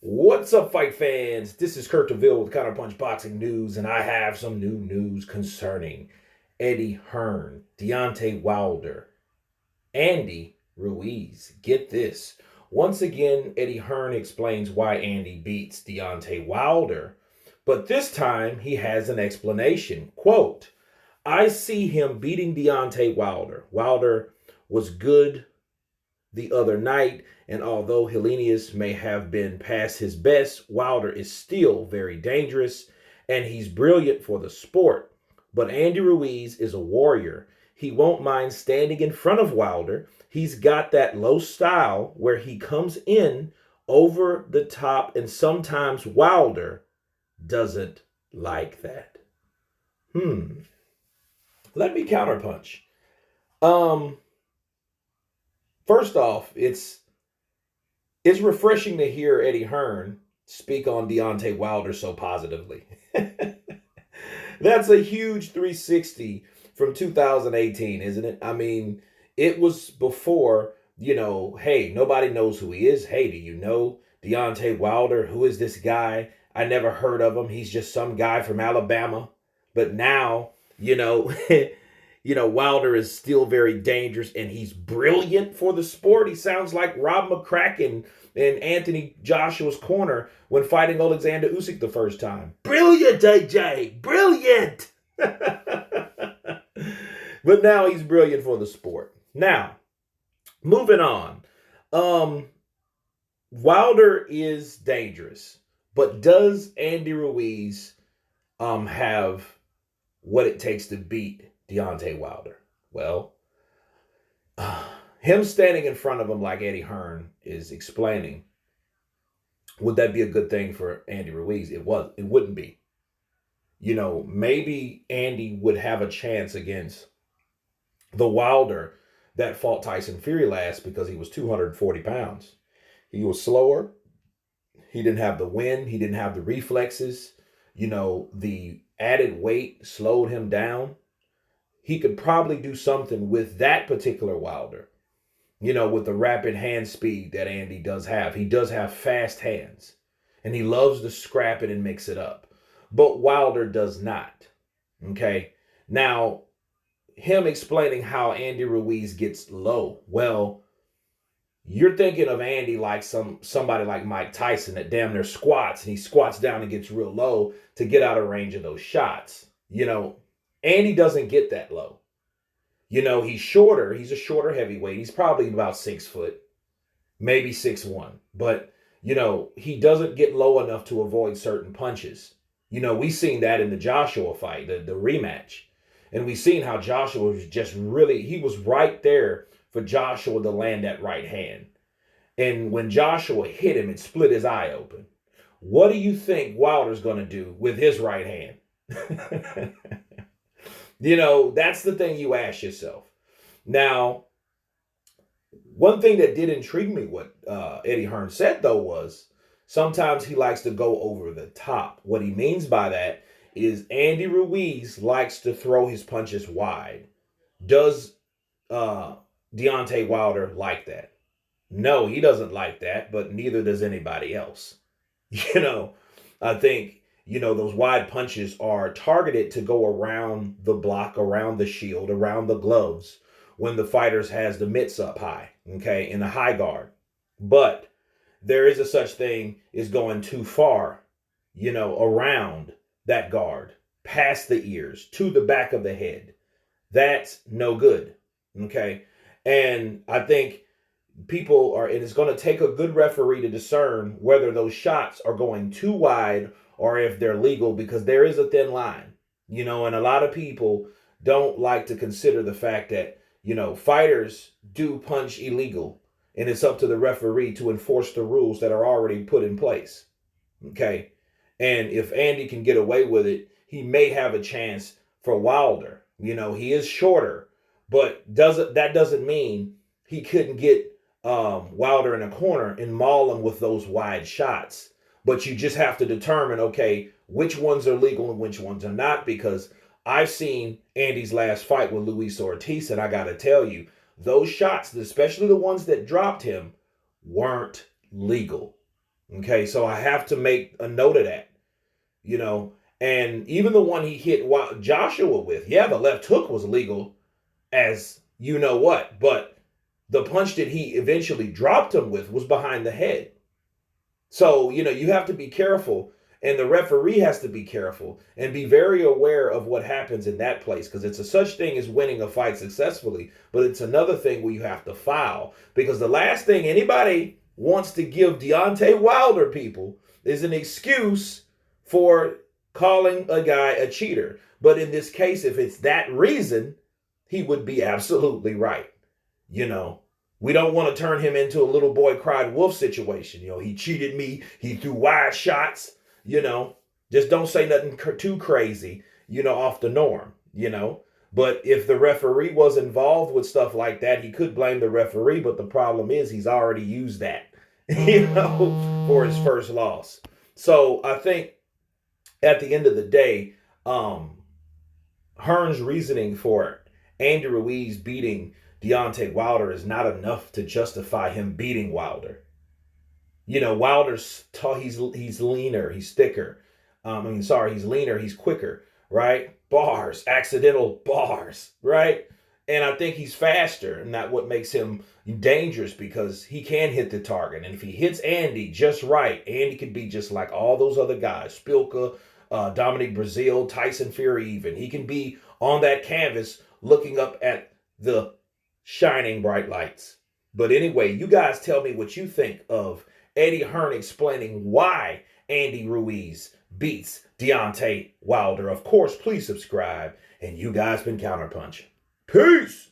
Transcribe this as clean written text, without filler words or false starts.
What's up, fight fans? This is Kurt DeVille with Counterpunch Boxing News, and I have some new news concerning Eddie Hearn, Deontay Wilder, Andy Ruiz. Get this. Once again, Eddie Hearn explains why Andy beats Deontay Wilder, but this time he has an explanation. Quote, I see him beating Deontay Wilder. Wilder was good the other night, and although Helenius may have been past his best, Wilder is still very dangerous, and he's brilliant for the sport. But Andy Ruiz is a warrior. He won't mind standing in front of Wilder. He's got that low style where he comes in over the top, and sometimes Wilder doesn't like that. Let me counterpunch. First off, it's refreshing to hear Eddie Hearn speak on Deontay Wilder so positively. That's a huge 360 from 2018, isn't it? I mean, it was before, hey, nobody knows who he is. Hey, do you know Deontay Wilder? Who is this guy? I never heard of him. He's just some guy from Alabama. But now, Wilder is still very dangerous, and he's brilliant for the sport. He sounds like Rob McCracken in Anthony Joshua's corner when fighting Alexander Usyk the first time. Brilliant, AJ! Brilliant! But now he's brilliant for the sport. Now, moving on. Wilder is dangerous, but does Andy Ruiz have what it takes to beat Deontay Wilder? Well, him standing in front of him like Eddie Hearn is explaining, would that be a good thing for Andy Ruiz? It wouldn't be. Maybe Andy would have a chance against the Wilder that fought Tyson Fury last because he was 240 pounds. He was slower. He didn't have the wind. He didn't have the reflexes. The added weight slowed him down. He could probably do something with that particular Wilder, with the rapid hand speed that Andy does have. He does have fast hands, and he loves to scrap it and mix it up. But Wilder does not. Okay? Now, him explaining how Andy Ruiz gets low. Well, you're thinking of Andy like somebody like Mike Tyson that damn near squats, and he squats down and gets real low to get out of range of those shots. Andy doesn't get that low. He's shorter. He's a shorter heavyweight. He's probably about 6 foot, maybe 6'1". But, he doesn't get low enough to avoid certain punches. We seen that in the Joshua fight, the rematch. And we seen how Joshua was just really, he was right there for Joshua to land that right hand. And when Joshua hit him, it split his eye open. What do you think Wilder's going to do with his right hand? That's the thing you ask yourself. Now, one thing that did intrigue me, what Eddie Hearn said, though, was sometimes he likes to go over the top. What he means by that is Andy Ruiz likes to throw his punches wide. Does Deontay Wilder like that? No, he doesn't like that, but neither does anybody else. I think, those wide punches are targeted to go around the block, around the shield, around the gloves when the fighter has the mitts up high, okay, in the high guard. But there is a such thing as going too far, around that guard, past the ears, to the back of the head. That's no good, okay? And I think and it's going to take a good referee to discern whether those shots are going too wide or if they're legal, because there is a thin line, and a lot of people don't like to consider the fact that, fighters do punch illegal, and it's up to the referee to enforce the rules that are already put in place, okay? And if Andy can get away with it, he may have a chance for Wilder. He is shorter, but that doesn't mean he couldn't get Wilder in a corner and maul him with those wide shots. But you just have to determine, okay, which ones are legal and which ones are not, because I've seen Andy's last fight with Luis Ortiz, and I got to tell you, those shots, especially the ones that dropped him, weren't legal. Okay, so I have to make a note of that, you know. And even the one he hit Joshua with, yeah, the left hook was legal as you know what, but the punch that he eventually dropped him with was behind the head. So, you know, you have to be careful, and the referee has to be careful and be very aware of what happens in that place, because it's a such thing as winning a fight successfully, but it's another thing where you have to foul, because the last thing anybody wants to give Deontay Wilder people is an excuse for calling a guy a cheater. But in this case, if it's that reason, he would be absolutely right. You know, we don't want to turn him into a little boy cried wolf situation. You know, he cheated me. He threw wide shots. You know, just don't say nothing too crazy, you know, off the norm, you know. But if the referee was involved with stuff like that, he could blame the referee. But the problem is he's already used that, you know, for his first loss. So I think at the end of the day, Hearn's reasoning for Andy Ruiz beating Deontay Wilder is not enough to justify him beating Wilder. You know, Wilder's tall, he's leaner, he's thicker. He's leaner, he's quicker, right? Bars, accidental bars, right? And I think he's faster, and that's what makes him dangerous, because he can hit the target. And if he hits Andy just right, Andy could be just like all those other guys, Spilka, Dominic Brazil, Tyson Fury even. He can be on that canvas looking up at the shining bright lights. But anyway, you guys tell me what you think of Eddie Hearn explaining why Andy Ruiz beats Deontay Wilder. Of course, please subscribe. And you guys been Counterpunch. Peace!